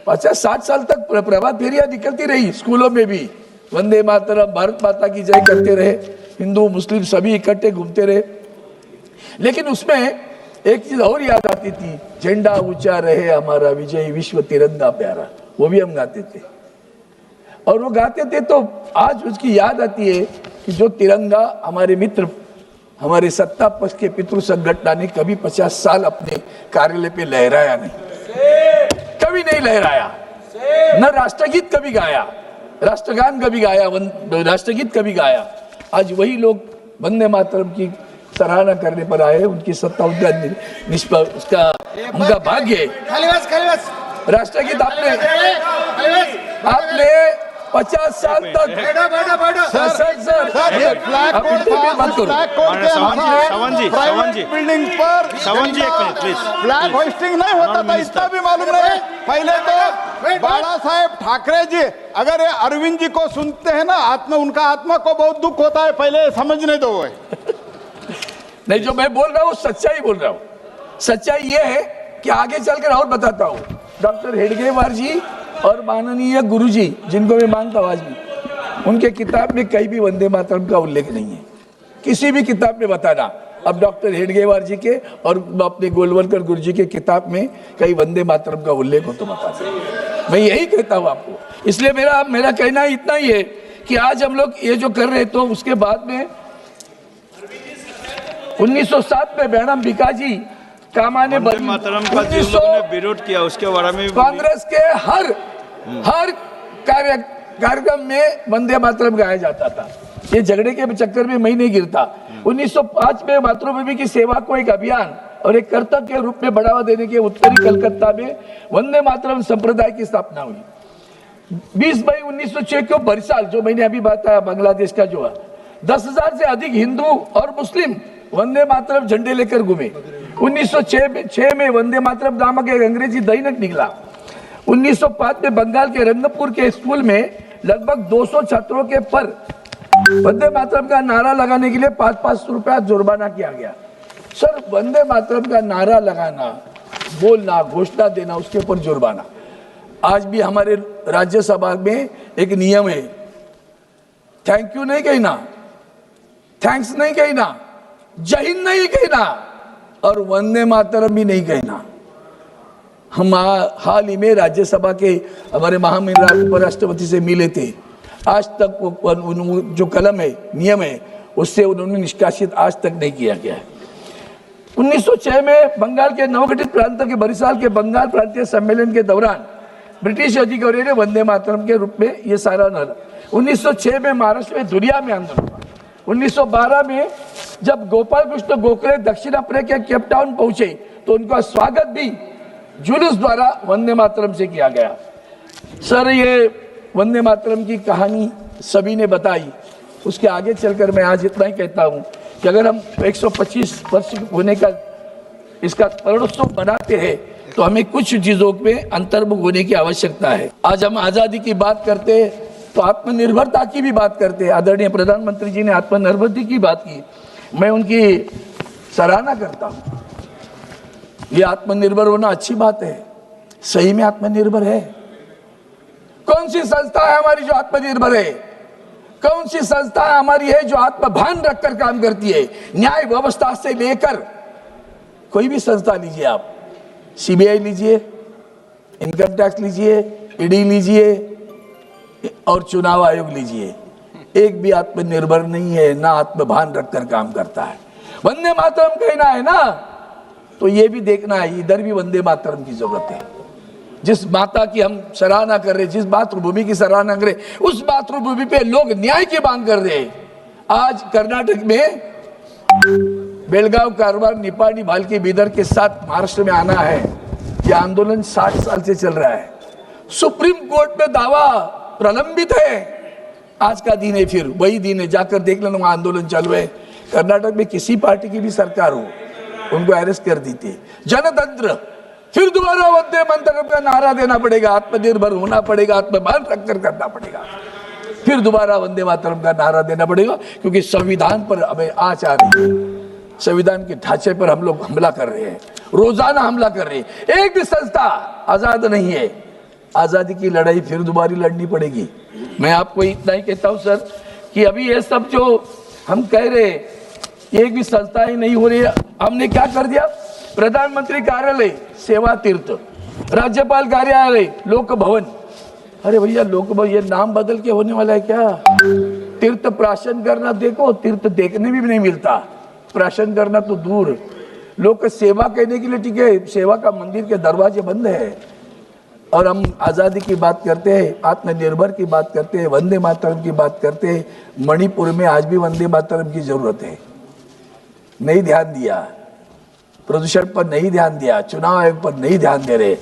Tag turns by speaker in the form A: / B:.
A: 50-60 साल तक प्रभात फेरियां निकलती रही स्कूलों में भी, वंदे मातरम, भारत माता की जय करते रहे, हिंदू मुस्लिम सभी इकट्ठे घूमते रहे। लेकिन उसमें एक चीज और याद आती थी, झंडा ऊंचा रहे हमारा विजय विश्व तिरंगा प्यारा, वो भी हम गाते थे। और वो गाते थे तो आज उसकी याद आती है कि जो तिरंगा हमारे मित्र, हमारे सत्ता पक्ष के पितृ संगठन ने कभी 50 साल अपने कार्यालय पे लहराया नहीं, कभी नहीं लहराया, न राष्ट्रगीत कभी गाया, राष्ट्रगान कभी गाया, राष्ट्रगीत कभी गाया। आज वही लोग वंदे मातरम की सराहना करने पर आए, उनकी सत्ता उसका उनका भाग्य। राष्ट्रगीत आपने 50 साल तक
B: बिल्डिंग पर फ्लैग होस्टिंग नहीं होता था, इतना भी मालूम नहीं। पहले तो बाला साहेब ठाकरे जी, अगर ये अरविंद जी को सुनते हैं ना, उनका आत्मा को बहुत दुख होता है, पहले समझने दो।
A: नहीं, जो मैं बोल रहा हूँ सच्चाई बोल रहा हूँ। सच्चाई ये है कि आगे चलकर और बताता हूँ, डॉक्टर हेडगेवार जी और माननीय गुरुजी, जिनको मैं मानता हूँ आज भी, उनके किताब में कहीं भी वंदे मातरम का उल्लेख नहीं है, किसी भी किताब में बताना। अब डॉक्टर हेडगेवार जी के और अपने गोलवलकर गुरुजी के किताब में कहीं वंदे मातरम का उल्लेख हो तो बता सकते। मैं यही कहता हूँ आपको। इसलिए मेरा कहना इतना ही है कि आज हम लोग ये जो कर रहे, तो उसके बाद में 1907 में मैडम भिकाजी कामा ने
C: मातरम का जिन लोगों ने विरोध किया उसके बारे में
A: कांग्रेस के हर कार्यक्रम में वंदे मातरम गाया जाता था। ये झगड़े के चक्कर में मैं नहीं गिरता। 1905 में मातृभूमि की सेवा को एक अभियान और एक कर्तव्य के रूप में बढ़ावा देने के उत्तरी कलकत्ता में वंदे मातरम संप्रदाय की स्थापना हुई। 20 मई 1906 को बरसाल, जो मैंने अभी बताया बांग्लादेश का जो है, 10,000 से अधिक हिंदू और मुस्लिम वंदे मातरम झंडे लेकर घूमे। 1906 में वंदे मातरम नामक एक अंग्रेजी दैनिक निकला। 1905 में बंगाल के रंगपुर के स्कूल में लगभग 200 छात्रों के पर वंदे मातरम का नारा लगाने के लिए 5-5 रुपया जुर्माना किया गया। सर, वंदे मातरम का नारा लगाना, बोलना, घोषणा देना, उसके ऊपर जुर्माना। आज भी हमारे राज्यसभा में एक नियम है, थैंक यू नहीं कहना, थैंक्स नहीं कहना, जय हिंद नहीं कहना और वंदे मातरम भी नहीं कहना। हम हाल ही में राज्यसभा के हमारे महामहिम उपराष्ट्रपति से मिले थे। आज तक वो जो कलम है, नियम है, उससे उन्होंने निष्कासित आज तक नहीं किया गया है। 1906 में बंगाल के नवगठित प्रांत के बरिसाल के बंगाल प्रांतीय सम्मेलन के दौरान ब्रिटिश अधिकारियों ने वंदे मातरम के रूप में ये सराहना। 1906 में महाराष्ट्र में दुनिया में आंदोलन हुआ। 1912 में जब गोपाल कृष्ण गोखले दक्षिण अफ्रीका के केप टाउन पहुंचे तो उनका स्वागत भी जुलूस द्वारा वंदे मातरम से किया गया। सर, ये वंदे मातरम की कहानी सभी ने बताई। उसके आगे चलकर मैं आज इतना ही कहता हूं कि अगर हम 125 वर्ष होने का इसका स्मरणोत्सव बनाते हैं तो हमें कुछ चीजों में अंतर्मुख होने की आवश्यकता है। आज हम आजादी की बात करते हैं तो आत्मनिर्भरता की भी बात करते हैं। आदरणीय प्रधानमंत्री जी ने आत्मनिर्भरता की बात की, मैं उनकी सराहना करता हूं। ये आत्मनिर्भर होना अच्छी बात है, सही में आत्मनिर्भर है। कौन सी संस्था है हमारी जो आत्मनिर्भर है? कौन सी संस्था हमारी है जो आत्मभान रखकर काम करती है? न्याय व्यवस्था से लेकर कोई भी संस्था लीजिए आप, सीबीआई लीजिए, इनकम टैक्स लीजिए, ईडी लीजिए और चुनाव आयोग लीजिए, एक भी आत्मनिर्भर नहीं है, ना आत्मभान रखकर काम करता है। वंदे मातरम कहना है ना, तो ये भी देखना है, इधर भी वंदे मातरम की जरूरत है। जिस माता की हम सराहना कर रहे, जिस मातृभूमि की सराहना कर रहे, उस मातृभूमि पे लोग न्याय की मांग कर रहे हैं। आज कर्नाटक में बेलगांव, कारवार, निपाणी, भालकी, बीदर के साथ महाराष्ट्र में आना है। यह आंदोलन 60 साल से चल रहा है। सुप्रीम कोर्ट में दावा प्रलंबित है। आज का दिन है, फिर वही दिन है, जाकर देख लेना, वहां आंदोलन चालू है। कर्नाटक में किसी पार्टी की भी सरकार हो, उनको अरेस्ट कर देती है। जनतंत्र, फिर दोबारा वंदे मातरम का नारा देना पड़ेगा, आत्मनिर्भर होना पड़ेगा, आत्मभान रखकर करना पड़ेगा, फिर दोबारा वंदे मातरम का नारा देना पड़ेगा, क्योंकि संविधान पर हमें आँच आ रही है। संविधान के ढांचे पर हम लोग हमला कर रहे हैं, रोजाना हमला कर रहे हैं। एक भी संस्था आजाद नहीं है, आजादी की लड़ाई फिर दोबारा लड़नी पड़ेगी। मैं आपको इतना ही कहता हूं सर कि अभी ये सब जो हम कह रहे एक भी संस्थाएं नहीं हो रही है, हमने क्या कर दिया? प्रधानमंत्री कार्यालय सेवा तीर्थ, राज्यपाल कार्यालय लोक भवन। अरे भैया लोक भवन ये नाम बदल के होने वाला है क्या? तीर्थ प्राशन करना, देखो तीर्थ देखने में भी नहीं मिलता, प्राशन करना तो दूर। लोग सेवा कहने के लिए ठीक है, सेवा का मंदिर के दरवाजे बंद है। और हम आज़ादी की बात करते हैं, आत्मनिर्भर की बात करते हैं, वंदे मातरम की बात करते हैं। मणिपुर में आज भी वंदे मातरम की जरूरत है, नहीं ध्यान दिया। प्रदूषण पर नहीं ध्यान दिया, चुनाव आयोग पर नहीं ध्यान दे रहे।